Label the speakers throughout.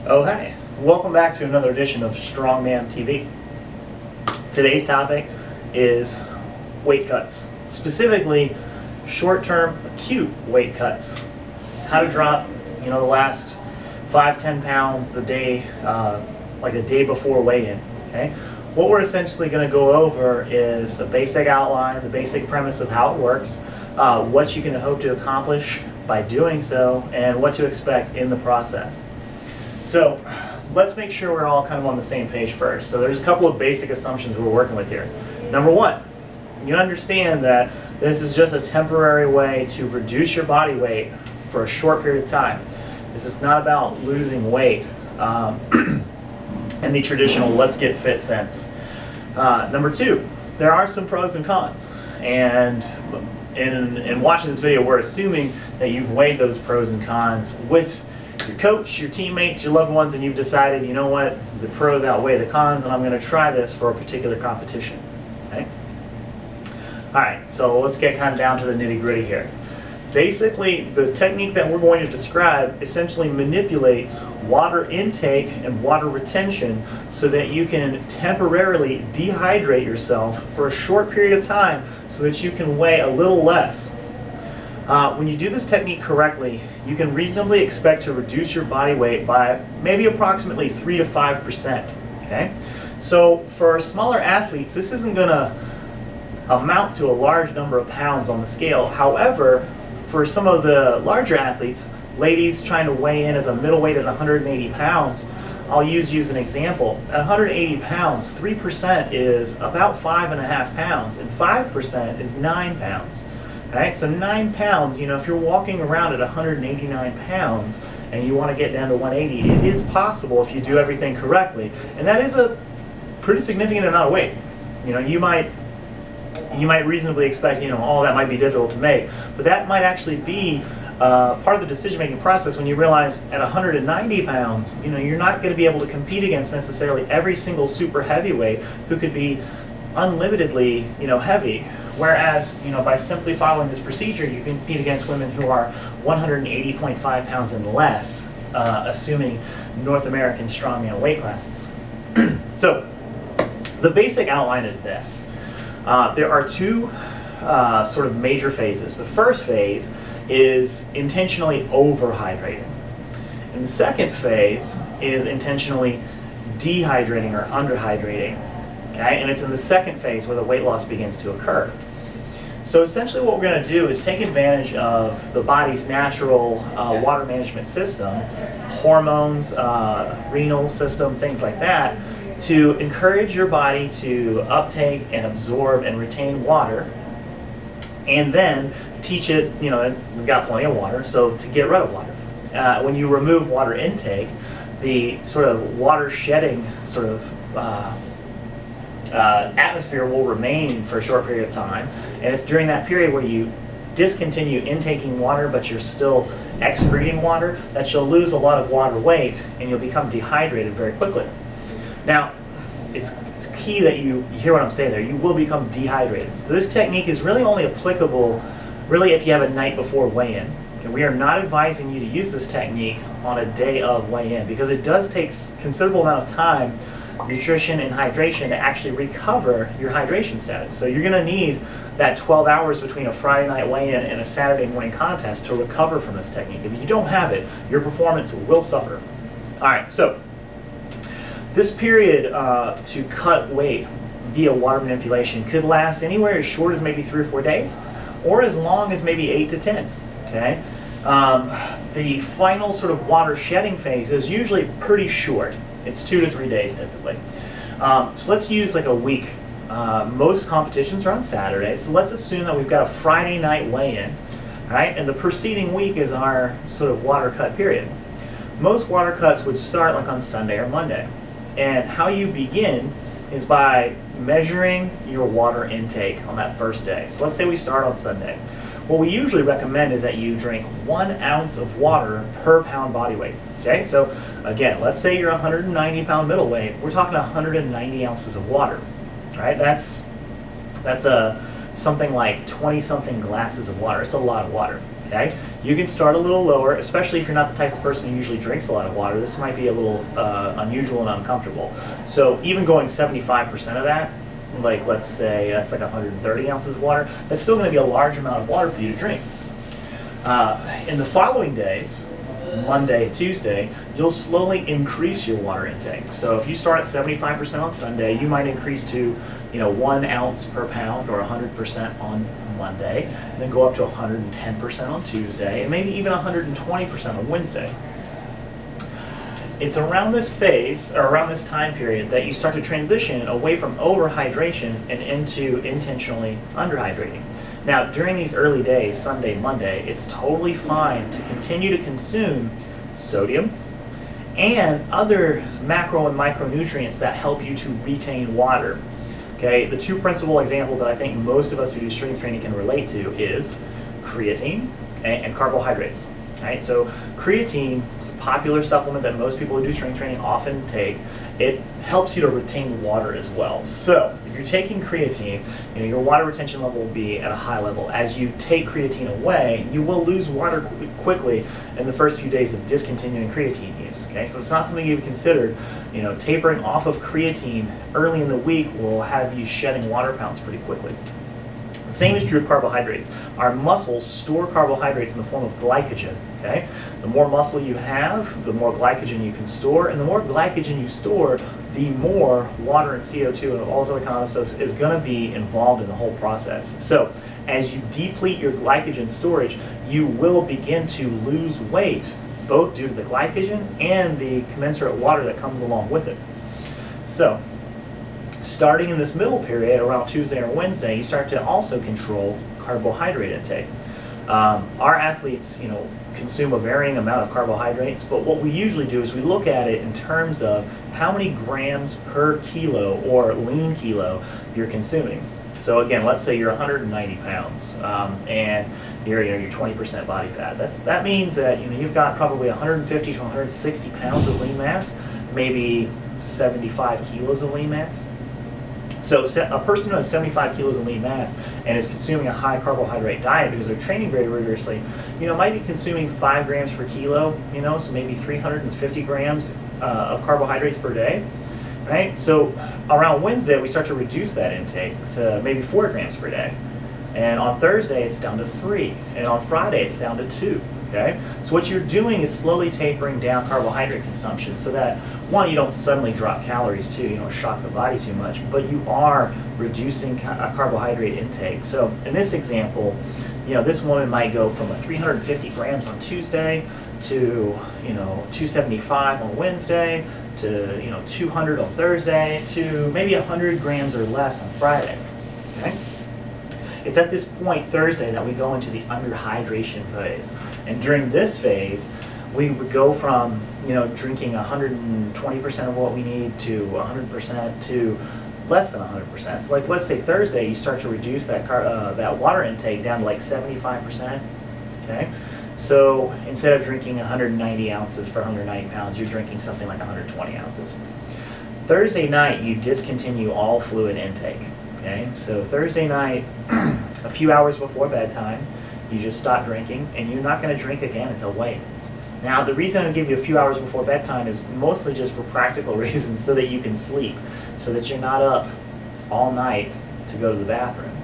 Speaker 1: Oh hey, welcome back to another edition of Strongma'am TV. Today's topic is weight cuts, specifically short-term acute weight cuts. How to drop, the last 5-10 pounds the day, like a day before weigh-in. Okay, what we're essentially going to go over is the basic outline, the basic premise of how it works, what you can hope to accomplish by doing so, and what to expect in the process. So let's make sure we're all kind of on the same page first. So there's a couple of basic assumptions we're working with here. Number one, you understand that this is just a temporary way to reduce your body weight for a short period of time. This is not about losing weight in the traditional let's get fit sense. Number two, there are some pros and cons. And in watching this video, we're assuming that you've weighed those pros and cons with your coach, your teammates, your loved ones, and you've decided, you know what, the pros outweigh the cons, and I'm going to try this for a particular competition. Okay? All right, so let's get kind of down to the nitty-gritty here. Basically, the technique that we're going to describe essentially manipulates water intake and water retention so that you can temporarily dehydrate yourself for a short period of time so that you can weigh a little less. When you do this technique correctly, you can reasonably expect to reduce your body weight by maybe approximately 3 to 5%. Okay? So for smaller athletes, this isn't going to amount to a large number of pounds on the scale. However, for some of the larger athletes, ladies trying to weigh in as a middleweight at 180 pounds, I'll use you as an example. At 180 pounds, 3% is about 5.5 pounds, and 5% is 9 pounds. Right, so 9 pounds, if you're walking around at 189 pounds and you want to get down to 180, it is possible if you do everything correctly. And that is a pretty significant amount of weight. You might reasonably expect, that might be difficult to make. But that might actually be part of the decision-making process when you realize at 190 pounds, you're not going to be able to compete against necessarily every single super heavyweight who could be unlimitedly, heavy. Whereas, by simply following this procedure, you can compete against women who are 180.5 pounds and less, assuming North American strongman weight classes. So, the basic outline is this. There are two sort of major phases. The first phase is intentionally overhydrating. And the second phase is intentionally dehydrating or underhydrating. Okay? And it's in the second phase where the weight loss begins to occur. So essentially what we're going to do is take advantage of the body's natural water management system, hormones, renal system, things like that, to encourage your body to uptake and absorb and retain water, and then teach it, we've got plenty of water, so to get rid of water. When you remove water intake, the sort of water shedding sort of atmosphere will remain for a short period of time, and it's during that period where you discontinue intaking water but you're still excreting water that you'll lose a lot of water weight and you'll become dehydrated very quickly. Now, it's key that you hear what I'm saying there. You will become dehydrated. So this technique is really only applicable if you have a night before weigh-in. And we are not advising you to use this technique on a day of weigh-in because it does take considerable amount of time, nutrition and hydration, to actually recover your hydration status. So you're going to need that 12 hours between a Friday night weigh-in and a Saturday morning contest to recover from this technique. If you don't have it, your performance will suffer. All right, so this period to cut weight via water manipulation could last anywhere as short as maybe 3 or 4 days, or as long as maybe 8 to 10. Okay, the final sort of water shedding phase is usually pretty short. It's 2 to 3 days typically. So let's use like a week. Most competitions are on Saturday, so let's assume that we've got a Friday night weigh-in, right? And the preceding week is our sort of water cut period. Most water cuts would start like on Sunday or Monday. And how you begin is by measuring your water intake on that first day. So let's say we start on Sunday. What we usually recommend is that you drink 1 ounce of water per pound body weight. Okay, so again, let's say you're 190 pound middleweight. We're talking 190 ounces of water, right? That's a something like 20-something glasses of water. It's a lot of water. Okay? You can start a little lower, especially if you're not the type of person who usually drinks a lot of water. This might be a little unusual and uncomfortable. So even going 75% of that, like let's say that's like 130 ounces of water, that's still going to be a large amount of water for you to drink. In the following days, Monday, Tuesday, you'll slowly increase your water intake. So if you start at 75% on Sunday, you might increase to 1 ounce per pound or 100% on Monday, and then go up to 110% on Tuesday, and maybe even 120% on Wednesday. It's around this phase, or around this time period, that you start to transition away from overhydration and into intentionally underhydrating. Now, during these early days, Sunday, Monday, it's totally fine to continue to consume sodium and other macro and micronutrients that help you to retain water. Okay, the two principal examples that I think most of us who do strength training can relate to is creatine and carbohydrates. Right? So creatine is a popular supplement that most people who do strength training often take. It helps you to retain water as well. So if you're taking creatine, your water retention level will be at a high level. As you take creatine away, you will lose water quickly in the first few days of discontinuing creatine use. Okay, so it's not something you've considered. Tapering off of creatine early in the week will have you shedding water pounds pretty quickly. The same is true of carbohydrates. Our muscles store carbohydrates in the form of glycogen. Okay? The more muscle you have, the more glycogen you can store, and the more glycogen you store, the more water and CO2 and all this other kind of stuff is going to be involved in the whole process. So as you deplete your glycogen storage, you will begin to lose weight, both due to the glycogen and the commensurate water that comes along with it. So starting in this middle period, around Tuesday or Wednesday, you start to also control carbohydrate intake. Our athletes, consume a varying amount of carbohydrates, but what we usually do is we look at it in terms of how many grams per kilo or lean kilo you're consuming. So again, let's say you're 190 pounds and you're 20% body fat. That means that you've got probably 150 to 160 pounds of lean mass, maybe 75 kilos of lean mass. So a person who has 75 kilos of lean mass and is consuming a high carbohydrate diet because they're training very rigorously, might be consuming 5 grams per kilo, so maybe 350 grams of carbohydrates per day, right? So around Wednesday, we start to reduce that intake to maybe 4 grams per day. And on Thursday, it's down to 3. And on Friday, it's down to 2. Okay? So what you're doing is slowly tapering down carbohydrate consumption so that, one, you don't suddenly drop calories, 2, you don't shock the body too much, but you are reducing carbohydrate intake. So in this example, this woman might go from 350 grams on Tuesday to 275 on Wednesday to 200 on Thursday to maybe 100 grams or less on Friday. Okay? It's at this point, Thursday, that we go into the underhydration phase. And during this phase, we would go from drinking 120% of what we need to 100% to less than 100%. So like let's say Thursday, you start to reduce that that water intake down to like 75%. Okay, so instead of drinking 190 ounces for 190 pounds, you're drinking something like 120 ounces. Thursday night, you discontinue all fluid intake. Okay, so Thursday night, a few hours before bedtime, you just stop drinking, and you're not going to drink again until weigh-ins. Now, the reason I give you a few hours before bedtime is mostly just for practical reasons, so that you can sleep, so that you're not up all night to go to the bathroom.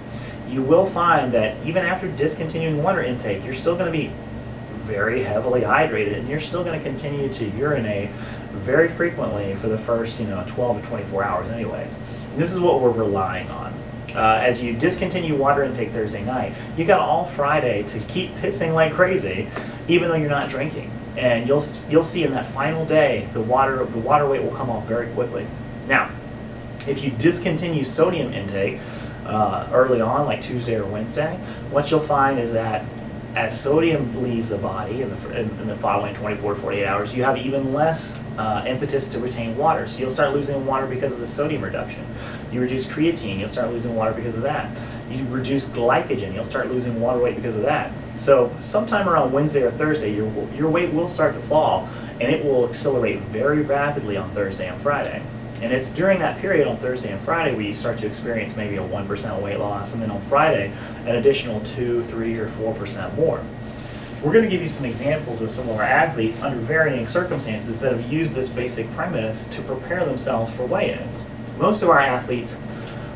Speaker 1: You will find that even after discontinuing water intake, you're still going to be very heavily hydrated, and you're still going to continue to urinate very frequently for the first 12 to 24 hours anyways. And this is what we're relying on. As you discontinue water intake Thursday night, you got all Friday to keep pissing like crazy, even though you're not drinking. And you'll see in that final day, the water weight will come off very quickly. Now, if you discontinue sodium intake early on, like Tuesday or Wednesday, what you'll find is that as sodium leaves the body in the following 24 to 48 hours, you have even less impetus to retain water. So you'll start losing water because of the sodium reduction. You reduce creatine, you'll start losing water because of that. You reduce glycogen, you'll start losing water weight because of that. So sometime around Wednesday or Thursday, your weight will start to fall, and it will accelerate very rapidly on Thursday and Friday. And it's during that period on Thursday and Friday where you start to experience maybe a 1% weight loss, and then on Friday, an additional 2, 3, or 4% more. We're going to give you some examples of some of our athletes under varying circumstances that have used this basic premise to prepare themselves for weigh-ins. Most of our athletes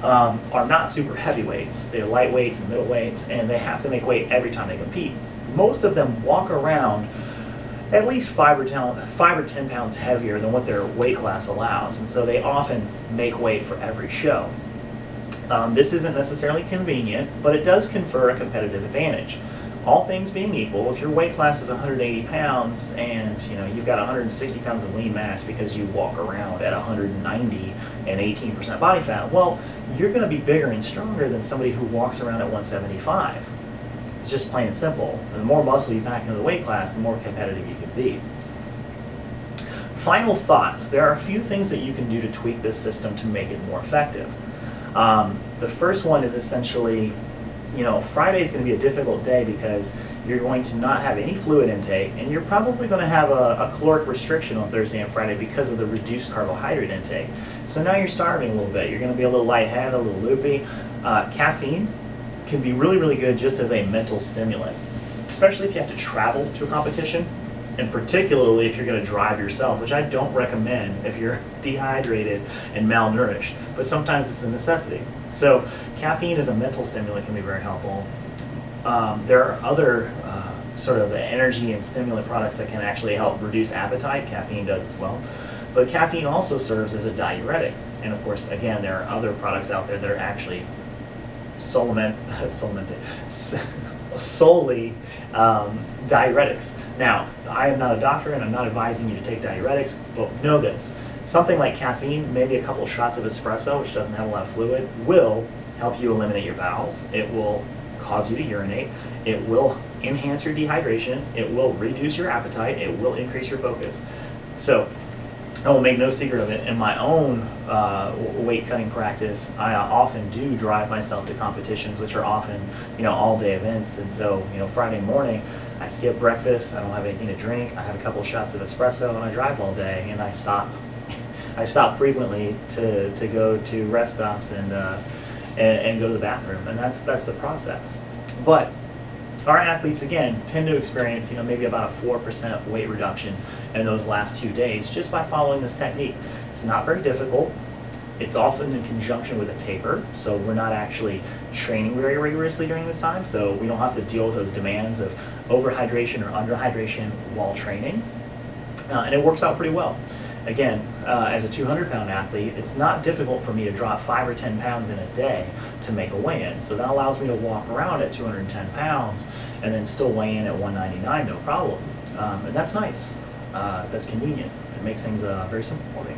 Speaker 1: are not super heavyweights. They're lightweights and middleweights, and they have to make weight every time they compete. Most of them walk around at least 5 or 10 pounds heavier than what their weight class allows, and so they often make weight for every show. This isn't necessarily convenient, but it does confer a competitive advantage. All things being equal, if your weight class is 180 pounds and you've got 160 pounds of lean mass because you walk around at 190 and 18% body fat, well, you're going to be bigger and stronger than somebody who walks around at 175. It's just plain and simple. And the more muscle you pack into the weight class, the more competitive you can be. Final thoughts. There are a few things that you can do to tweak this system to make it more effective. The first one is essentially, Friday is going to be a difficult day because you're going to not have any fluid intake, and you're probably going to have a caloric restriction on Thursday and Friday because of the reduced carbohydrate intake. So now you're starving a little bit. You're going to be a little lightheaded, a little loopy. Caffeine can be really, really good just as a mental stimulant, especially if you have to travel to a competition, and particularly if you're going to drive yourself, which I don't recommend if you're dehydrated and malnourished, but sometimes it's a necessity. So caffeine as a mental stimulant can be very helpful. There are other sort of energy and stimulant products that can actually help reduce appetite. Caffeine does as well. But caffeine also serves as a diuretic. And of course, again, there are other products out there that are actually solely diuretics. Now, I am not a doctor and I'm not advising you to take diuretics, but know this. Something like caffeine, maybe a couple shots of espresso, which doesn't have a lot of fluid, will help you eliminate your bowels. It will cause you to urinate. It will enhance your dehydration. It will reduce your appetite. It will increase your focus. So I will make no secret of it. In my own weight cutting practice, I often do drive myself to competitions, which are often, all day events. And so, Friday morning, I skip breakfast. I don't have anything to drink. I have a couple shots of espresso, and I drive all day. And I stop frequently to go to rest stops and go to the bathroom. And that's the process. But our athletes, again, tend to experience, maybe about a 4% weight reduction in those last 2 days just by following this technique. It's not very difficult. It's often in conjunction with a taper, so we're not actually training very rigorously during this time, so we don't have to deal with those demands of overhydration or underhydration while training, and it works out pretty well. Again, as a 200-pound athlete, it's not difficult for me to drop 5 or 10 pounds in a day to make a weigh-in. So that allows me to walk around at 210 pounds and then still weigh in at 199, no problem. And that's nice. That's convenient. It makes things very simple for me.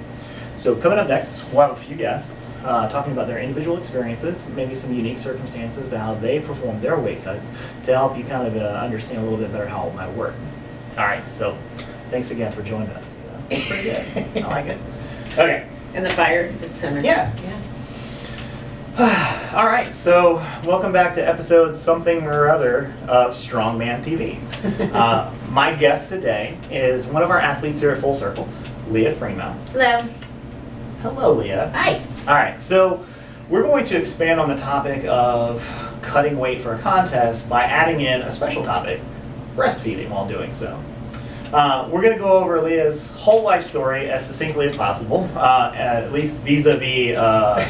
Speaker 1: So coming up next, we'll have a few guests talking about their individual experiences, maybe some unique circumstances to how they perform their weight cuts to help you kind of understand a little bit better how it might work. All right, so thanks again for joining us. Pretty good. I like it. Okay.
Speaker 2: And the fire is centered.
Speaker 1: Yeah. All right, so welcome back to episode something or other of Strongma'am TV. My guest today is one of our athletes here at Full Circle, Leah Fremouw.
Speaker 2: Hello.
Speaker 1: Hello, Leah.
Speaker 2: Hi.
Speaker 1: All right, so we're going to expand on the topic of cutting weight for a contest by adding in a special topic, breastfeeding, while doing so. We're going to go over Leah's whole life story as succinctly as possible, at least vis-a-vis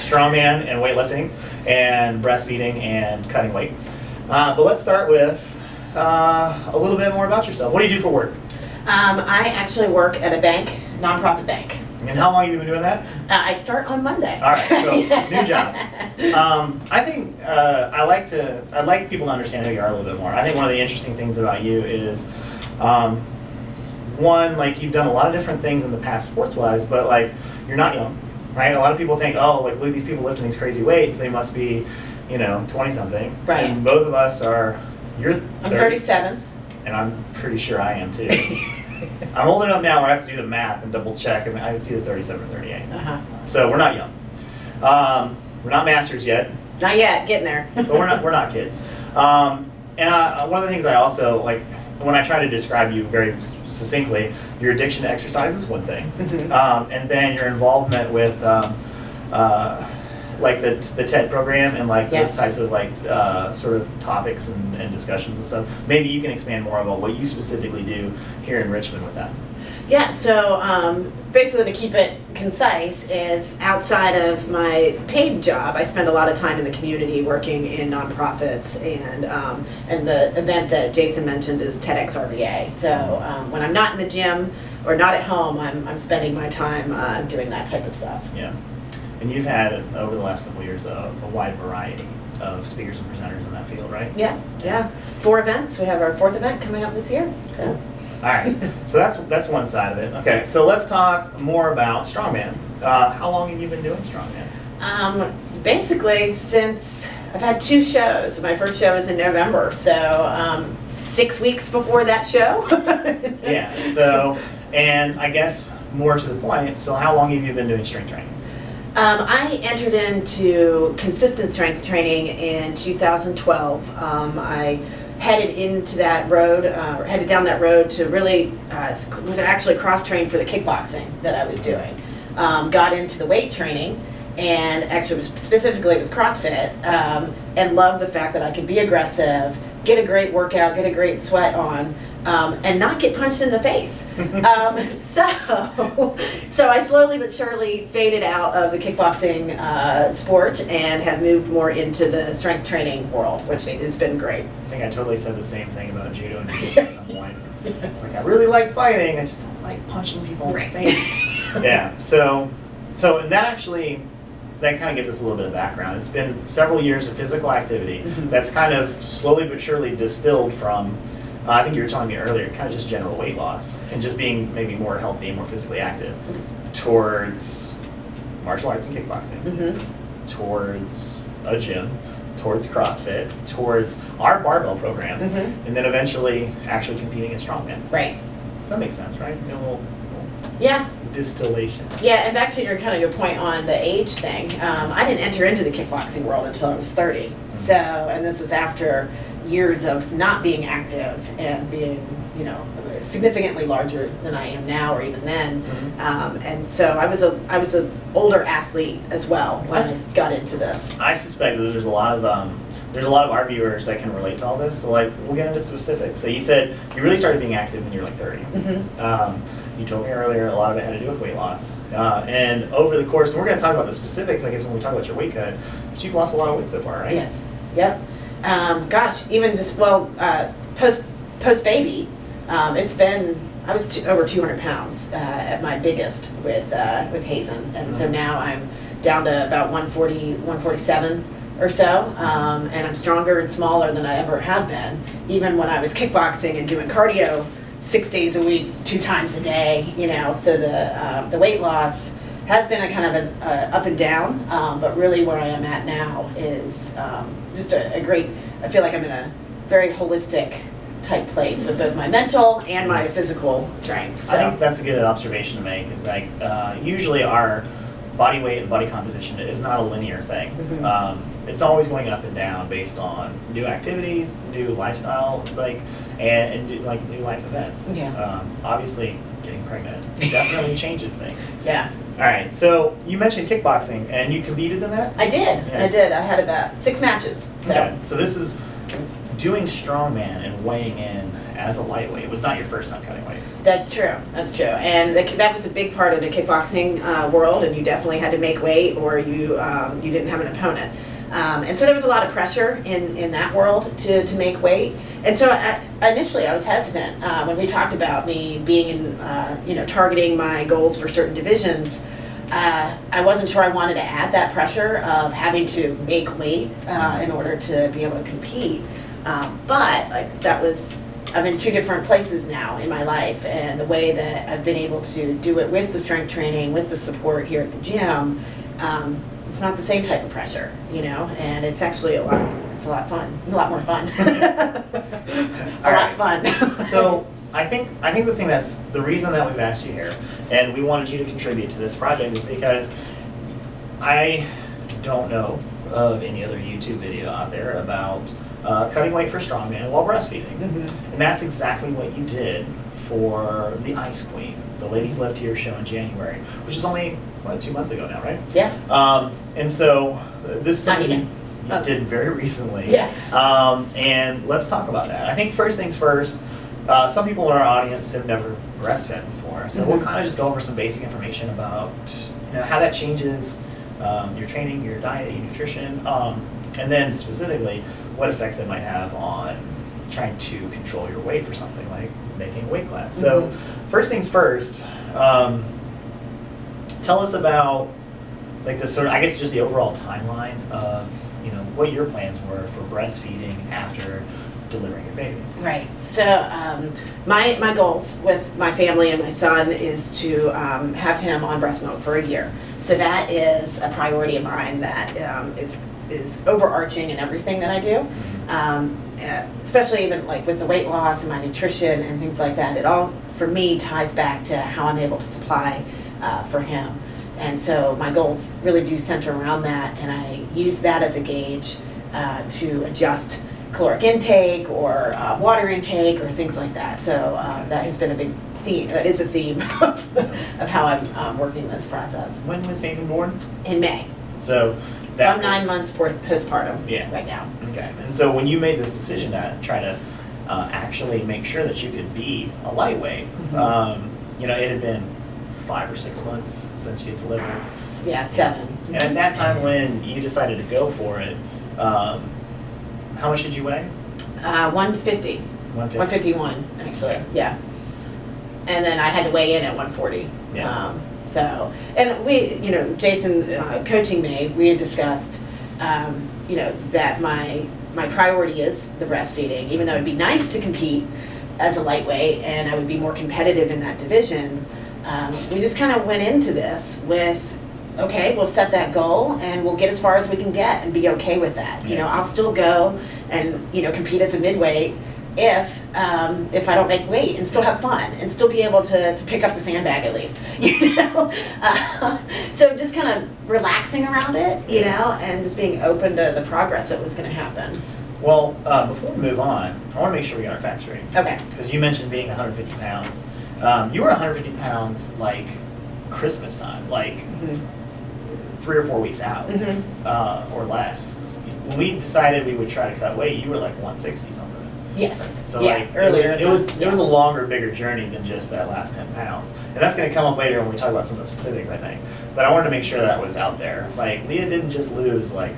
Speaker 1: strongman and weightlifting and breastfeeding and cutting weight. But let's start with a little bit more about yourself. What do you do for work?
Speaker 2: I actually work at a bank, nonprofit bank.
Speaker 1: And how long have you been doing that?
Speaker 2: I start on Monday.
Speaker 1: All right, so new job. I think I'd like people to understand who you are a little bit more. I think one of the interesting things about you is one, like you've done a lot of different things in the past sports-wise, but like you're not young, right? A lot of people think, oh, like look at these people lifting these crazy weights, they must be, 20-something.
Speaker 2: Right.
Speaker 1: And both of us are,
Speaker 2: I'm 37.
Speaker 1: And I'm pretty sure I am too. I'm old enough now where I have to do the math and double check, and I see the 37 or 38. So we're not young. We're not masters yet.
Speaker 2: Not yet, getting there.
Speaker 1: But we're not kids. And one of the things I also like, when I try to describe you very succinctly, your addiction to exercise is one thing, and then your involvement with like the TED program and like those types of like sort of topics and discussions and stuff. Maybe you can expand more about what you specifically do here in Richmond with that.
Speaker 2: Yeah, so basically to keep it concise is outside of my paid job, I spend a lot of time in the community working in nonprofits, and the event that Jason mentioned is TEDx RVA. So when I'm not in the gym or not at home, I'm spending my time doing that type of stuff.
Speaker 1: Yeah, and you've had over the last couple of years a wide variety of speakers and presenters in that field, right?
Speaker 2: Yeah. 4 events. We have our 4th event coming up this year. So.
Speaker 1: All right, so that's one side of it. Okay, so let's talk more about Strongma'am. How long have you been doing Strongma'am?
Speaker 2: Basically, since I've had 2 shows. My first show was in November, so 6 weeks before that show.
Speaker 1: Yeah. So, and I guess more to the point. So, how long have you been doing strength training?
Speaker 2: I entered into consistent strength training in 2012. I headed into that road, headed down that road to really to actually cross-train for the kickboxing that I was doing. Got into the weight training, and actually specifically it was CrossFit, and loved the fact that I could be aggressive, get a great workout, get a great sweat on, and not get punched in the face. So I slowly but surely faded out of the kickboxing sport and have moved more into the strength training world, which has been great.
Speaker 1: I think I totally said the same thing about judo and jiu-jitsu at some point. It's like I really like fighting, I just don't like punching people in the face. Yeah. So and that kind of gives us a little bit of background. It's been several years of physical activity that's kind of slowly but surely distilled from, I think you were telling me earlier, kind of just general weight loss and just being maybe more healthy and more physically active towards martial arts and kickboxing, towards a gym, towards CrossFit, towards our barbell program, and then eventually actually competing in Strongman.
Speaker 2: Right.
Speaker 1: Does that make sense, right? A little distillation.
Speaker 2: Yeah, and back to your point on the age thing. I didn't enter into the kickboxing world until I was 30. So, and this was after years of not being active and being, significantly larger than I am now, or even then. And so I was an older athlete as well when I got into this.
Speaker 1: I suspect that there's a lot of our viewers that can relate to all this. So like, we'll get into specifics. So you said you really started being active when you were like 30. You told me earlier a lot of it had to do with weight loss. And over the course, and we're going to talk about the specifics, I guess, when we talk about your weight cut, but you've lost a lot of weight so far, right?
Speaker 2: Yes. Yep. Gosh, even just, post baby, it's been, I was over 200 pounds at my biggest with Hazen. And so now I'm down to about 140, 147 or so. And I'm stronger and smaller than I ever have been, even when I was kickboxing and doing cardio 6 days a week, 2 times a day, so the weight loss has been a kind of an up and down, but really where I am at now is just a great, I feel like I'm in a very holistic type place with both my mental and my physical strength. So.
Speaker 1: I think that's a good observation to make, is like usually our body weight and body composition is not a linear thing. It's always going up and down based on new activities, new lifestyle, and new life events. Obviously, getting pregnant definitely changes things.
Speaker 2: Yeah.
Speaker 1: All right. So you mentioned kickboxing, and you competed in that?
Speaker 2: I did. Yes. I did. I had about 6 matches. So.
Speaker 1: Okay. So this is doing strongman and weighing in as a lightweight. It was not your first time cutting weight.
Speaker 2: That's true. That's true. And that was a big part of the kickboxing world, and you definitely had to make weight, or you didn't have an opponent. And so there was a lot of pressure in that world to make weight. And so initially I was hesitant when we talked about me being in, targeting my goals for certain divisions. I wasn't sure I wanted to add that pressure of having to make weight in order to be able to compete. But I'm in 2 different places now in my life, and the way that I've been able to do it with the strength training, with the support here at the gym, it's not the same type of pressure, and it's actually a lot more fun. a lot of fun.
Speaker 1: So I think the reason that we've asked you here, and we wanted you to contribute to this project, is because I don't know of any other YouTube video out there about cutting weight for Strongman while breastfeeding. And that's exactly what you did for the Ice Queen. The Ladies Lift Here show in January, which is only, what, 2 months ago now, right?
Speaker 2: Yeah.
Speaker 1: And so this is something you
Speaker 2: Oh.
Speaker 1: did very recently.
Speaker 2: Yeah.
Speaker 1: And let's talk about that. I think first things first, some people in our audience have never breastfed before. So we'll kind of just go over some basic information about how that changes your training, your diet, your nutrition, and then specifically what effects it might have on trying to control your weight for something like making a weight class. So first things first, tell us about like the sort of, I guess just the overall timeline of what your plans were for breastfeeding after delivering your baby.
Speaker 2: Right. So my goals with my family and my son is to have him on breast milk for a year. So that is a priority of mine that is overarching in everything that I do. Especially even like with the weight loss and my nutrition and things like that. It all, for me, ties back to how I'm able to supply for him. And so my goals really do center around that, and I use that as a gauge to adjust caloric intake or water intake or things like that. So that has been a big theme. That is a theme of how I'm working this process.
Speaker 1: When was Hazen born?
Speaker 2: In May.
Speaker 1: So
Speaker 2: I'm 9 months postpartum right now.
Speaker 1: Okay. And so when you made this decision to try to actually make sure that you could be a lightweight, it had been 5 or 6 months since you delivered.
Speaker 2: Yeah, 7.
Speaker 1: And at that time when you decided to go for it, how much did you weigh?
Speaker 2: 150. 151, actually. Yeah. And then I had to weigh in at 140.
Speaker 1: Yeah.
Speaker 2: And we, Jason coaching me, we had discussed, that my priority is the breastfeeding, even though it'd be nice to compete as a lightweight and I would be more competitive in that division. We just kind of went into this with, okay, we'll set that goal and we'll get as far as we can get and be okay with that. I'll still go and compete as a midweight if I don't make weight and still have fun and still be able to pick up the sandbag at least. So just kind of relaxing around it, and just being open to the progress that was going to happen.
Speaker 1: Well, before we move on, I want to make sure we got our facts straight.
Speaker 2: Okay.
Speaker 1: Because you mentioned being 150 pounds. You were 150 pounds like Christmas time, like 3 or 4 weeks out, or less. When we decided we would try to cut weight, you were like 160 something.
Speaker 2: Yes.
Speaker 1: So
Speaker 2: yeah,
Speaker 1: like
Speaker 2: earlier.
Speaker 1: It was a longer, bigger journey than just that last 10 pounds. And that's going to come up later when we talk about some of the specifics, I think. But I wanted to make sure that was out there. Like Leah didn't just lose like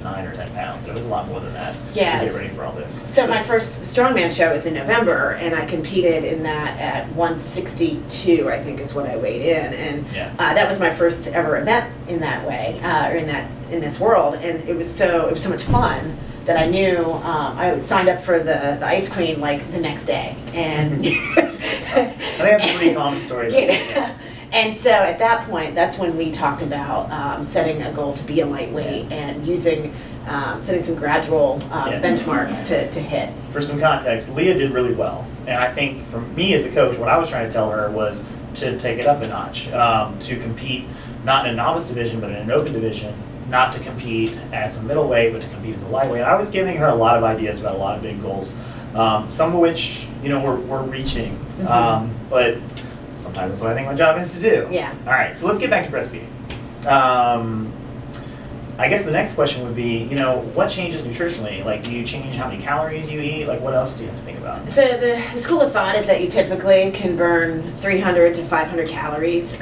Speaker 1: 9 or 10 pounds. It was a lot more than that to get ready for all this.
Speaker 2: So my first Strongman show was in November, and I competed in that at 162, I think is what I weighed in, and that was my first ever event in that way, or in this world, and it was so much fun that I knew I signed up for the Ice Queen like the next day, and
Speaker 1: I think that's a pretty common story.
Speaker 2: And so at that point, that's when we talked about setting a goal to be a lightweight and using, setting some gradual benchmarks to hit.
Speaker 1: For some context, Leah did really well. And I think for me as a coach, what I was trying to tell her was to take it up a notch, to compete not in a novice division, but in an open division, not to compete as a middleweight, but to compete as a lightweight. I was giving her a lot of ideas about a lot of big goals, some of which, we're reaching, but sometimes that's what I think my job is to do.
Speaker 2: Yeah.
Speaker 1: All right, so let's get back to breastfeeding. I guess the next question would be, what changes nutritionally? Like, do you change how many calories you eat? Like, what else do you have to think about?
Speaker 2: So the school of thought is that you typically can burn 300 to 500 calories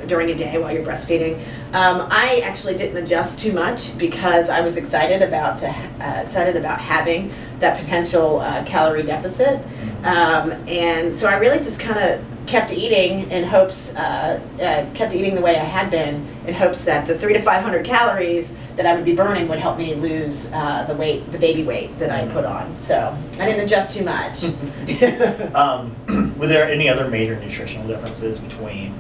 Speaker 2: during a day while you're breastfeeding. I actually didn't adjust too much because I was excited about having that potential calorie deficit, and so I really just kind of kept eating in hopes, kept eating the way I had been in hopes that the 300 to 500 calories that I would be burning would help me lose the baby weight that I put on. So I didn't adjust too much.
Speaker 1: Were there any other major nutritional differences between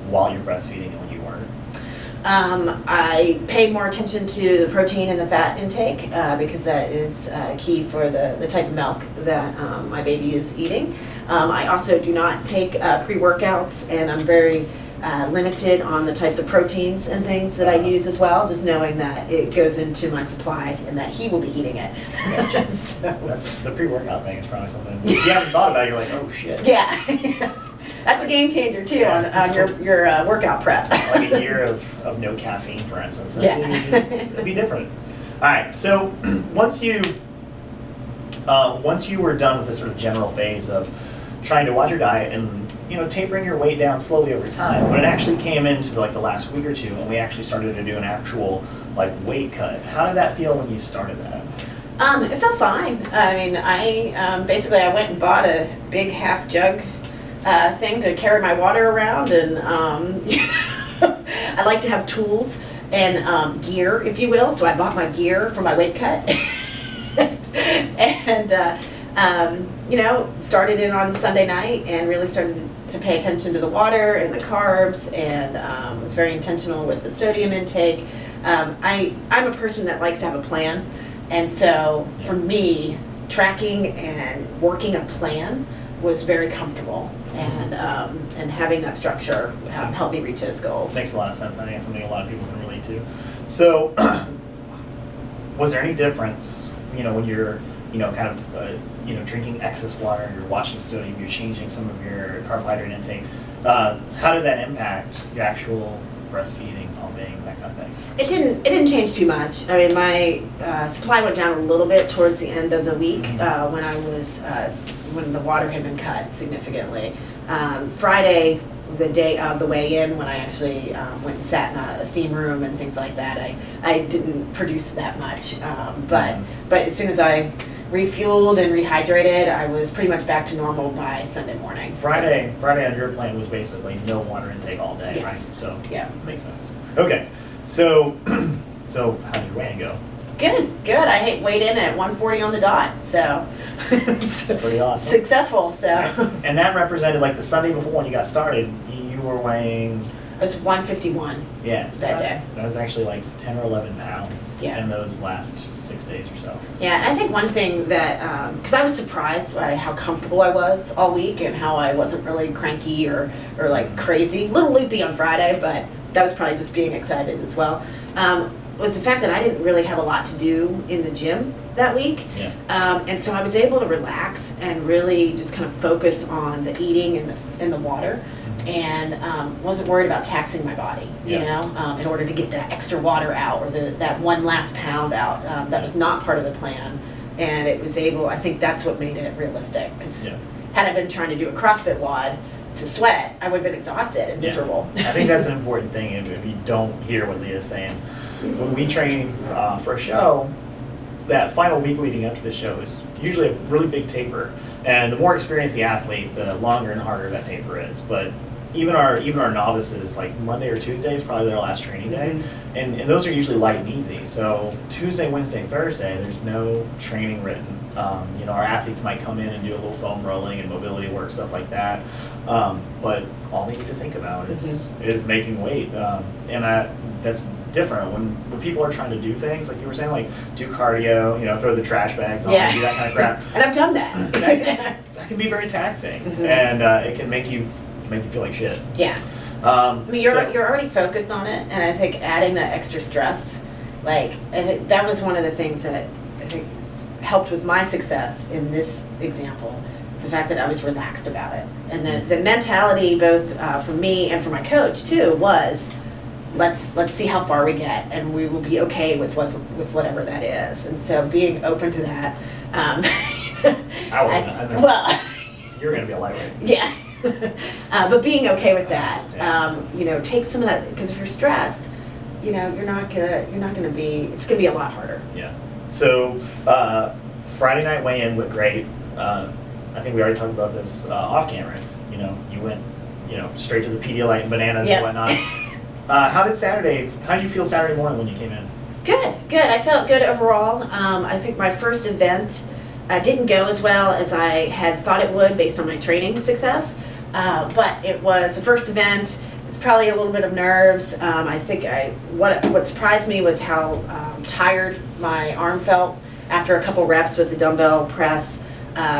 Speaker 1: while you're breastfeeding and when you weren't?
Speaker 2: I pay more attention to the protein and the fat intake because that is key for the type of milk that my baby is eating. I also do not take pre-workouts, and I'm very limited on the types of proteins and things that I use as well, just knowing that it goes into my supply and that he will be eating it.
Speaker 1: Gotcha.
Speaker 2: So,
Speaker 1: That's the pre-workout thing is probably something you haven't thought about. You're like, oh shit.
Speaker 2: yeah. That's a game changer too on your workout prep.
Speaker 1: Like a year of no caffeine, for instance.
Speaker 2: Yeah.
Speaker 1: It'd be different. All right. So once you were done with this sort of general phase of trying to watch your diet and tapering your weight down slowly over time, when it actually came into like the last week or two, and we actually started to do an actual like weight cut, how did that feel when you started that?
Speaker 2: It felt fine. I mean, I basically I went and bought a big half jug thing to carry my water around, and I like to have tools and gear, if you will. So I bought my gear for my weight cut, and started in on Sunday night and really started to pay attention to the water and the carbs, and was very intentional with the sodium intake. I'm a person that likes to have a plan, and so for me, tracking and working a plan was very comfortable, and having that structure helped me reach those goals.
Speaker 1: Makes a lot of sense. I think it's something a lot of people can relate to. So, was there any difference, when you're, kind of, drinking excess water, you're watching sodium, you're changing some of your carbohydrate intake? How did that impact your actual breastfeeding, pumping, that kind of thing?
Speaker 2: It didn't change too much. I mean, my supply went down a little bit towards the end of the week when the water had been cut significantly. Friday, the day of the weigh-in, when I actually went and sat in a steam room and things like that, I didn't produce that much. But as soon as I refueled and rehydrated, I was pretty much back to normal by Sunday morning.
Speaker 1: Friday on your plan was basically no water intake all day,
Speaker 2: yes.
Speaker 1: Right? So
Speaker 2: yeah,
Speaker 1: makes sense. Okay, so how did your weigh-in go?
Speaker 2: Good. I weighed in at 140 on the dot, so
Speaker 1: That's pretty awesome.
Speaker 2: Successful. So
Speaker 1: and that represented like the Sunday before when you got started, you were weighing.
Speaker 2: I was 151.
Speaker 1: Yeah, so
Speaker 2: that day.
Speaker 1: That was actually like 10 or 11 pounds.
Speaker 2: Yeah.
Speaker 1: In those last 6 days or so.
Speaker 2: Yeah, and I think one thing that, because I was surprised by how comfortable I was all week and how I wasn't really cranky or like crazy. A little loopy on Friday, but that was probably just being excited as well. Was the fact that I didn't really have a lot to do in the gym that week.
Speaker 1: Yeah.
Speaker 2: And so I was able to relax and really just kind of focus on the eating and the water. And wasn't worried about taxing my body, in order to get that extra water out or that one last pound out. That was not part of the plan, and it was able. I think that's what made it realistic. Because had I been trying to do a CrossFit WOD to sweat, I would have been exhausted and miserable.
Speaker 1: I think that's an important thing. If you don't hear what Leah's saying, when we train for a show, that final week leading up to the show is usually a really big taper. And the more experienced the athlete, the longer and harder that taper is. But even our novices, like Monday or Tuesday is probably their last training day, and those are usually light and easy. So Tuesday, Wednesday, Thursday, there's no training written. Our athletes might come in and do a little foam rolling and mobility work, stuff like that. But all they need to think about is making weight, and that's different when people are trying to do things like you were saying, like do cardio, throw the trash bags on, do that kind of crap.
Speaker 2: And I've done that.
Speaker 1: that can be very taxing, and it can make you feel like shit.
Speaker 2: Yeah. I mean, you're already focused on it, and I think adding that extra stress, I think that was one of the things that I think helped with my success in this example. Is the fact that I was relaxed about it, and the mentality both for me and for my coach too was, let's see how far we get, and we will be okay with whatever that is. And so being open to that.
Speaker 1: I wasn't.
Speaker 2: Well,
Speaker 1: you're going to be a lightweight.
Speaker 2: Yeah. But being okay with that, take some of that, because if you're stressed, you're not gonna be. It's gonna be a lot harder.
Speaker 1: Yeah. So Friday night weigh-in went great. I think we already talked about this off camera. You went, straight to the Pedialyte and bananas and whatnot. How did you feel Saturday morning when you came in?
Speaker 2: Good. I felt good overall. I think my first event didn't go as well as I had thought it would based on my training success. But it was the first event. It's probably a little bit of nerves. I think what surprised me was how tired my arm felt after a couple reps with the dumbbell press.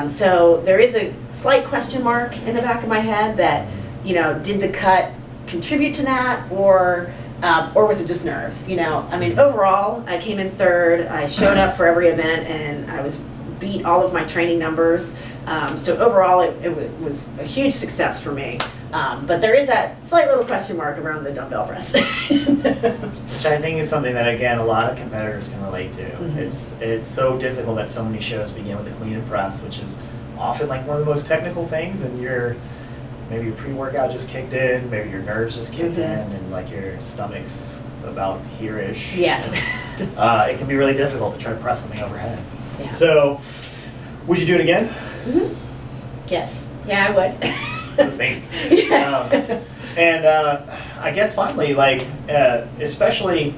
Speaker 2: So there is a slight question mark in the back of my head that, did the cut contribute to that, or was it just nerves? You know, I mean, overall, I came in third. I showed up for every event, and I beat all of my training numbers. So overall, it was a huge success for me. But there is that slight little question mark around the dumbbell press.
Speaker 1: Which I think is something that, again, a lot of competitors can relate to.
Speaker 2: Mm-hmm.
Speaker 1: It's so difficult that so many shows begin with a clean and press, which is often like one of the most technical things, and maybe your pre-workout just kicked in, maybe your nerves just kicked in, and like your stomach's about here-ish.
Speaker 2: Yeah.
Speaker 1: And, it can be really difficult to try to press something overhead.
Speaker 2: Yeah.
Speaker 1: So, would you do it again?
Speaker 2: Mm-hmm. Yes. Yeah, I would.
Speaker 1: It's the same.
Speaker 2: Yeah.
Speaker 1: And I guess finally, like, especially,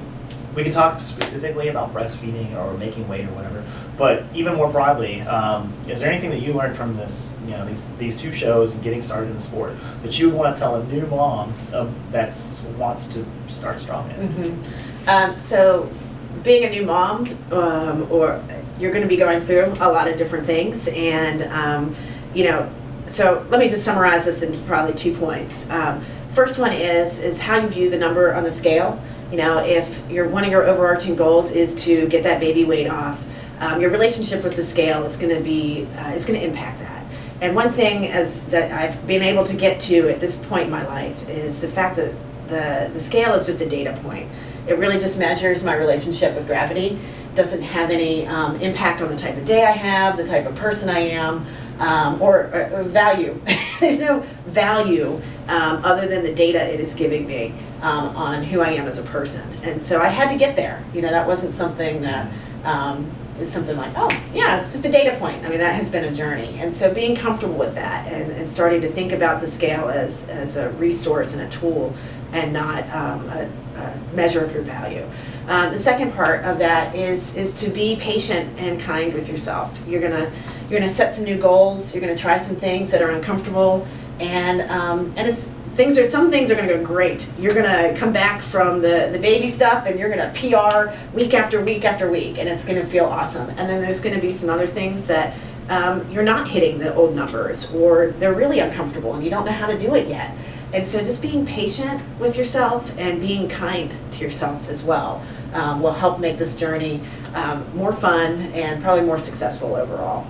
Speaker 1: we could talk specifically about breastfeeding or making weight or whatever, but even more broadly, is there anything that you learned from this, you know, these two shows and getting started in the sport that you would want to tell a new mom that wants to start Strongman?
Speaker 2: Mm-hmm. So, being a new mom, or you're going to be going through a lot of different things, and you know, so let me just summarize this in probably 2 points. First one is how you view the number on the scale. You know, if one of your overarching goals is to get that baby weight off, your relationship with the scale is going to impact that. And one thing that I've been able to get to at this point in my life is the fact that the scale is just a data point. It really just measures my relationship with gravity. Doesn't have any impact on the type of day I have, the type of person I am, or value. There's no value other than the data it is giving me on who I am as a person. And so I had to get there. You know, that wasn't something that is something like, oh, yeah, it's just a data point. I mean, that has been a journey. And so being comfortable with that and starting to think about the scale as a resource and a tool and not a measure of your value. The second part of that is to be patient and kind with yourself. You're gonna set some new goals. You're gonna try some things that are uncomfortable, and some things are gonna go great. You're gonna come back from the baby stuff, and you're gonna PR week after week after week, and it's gonna feel awesome. And then there's gonna be some other things that you're not hitting the old numbers, or they're really uncomfortable, and you don't know how to do it yet. And so just being patient with yourself and being kind to yourself as well will help make this journey more fun and probably more successful overall.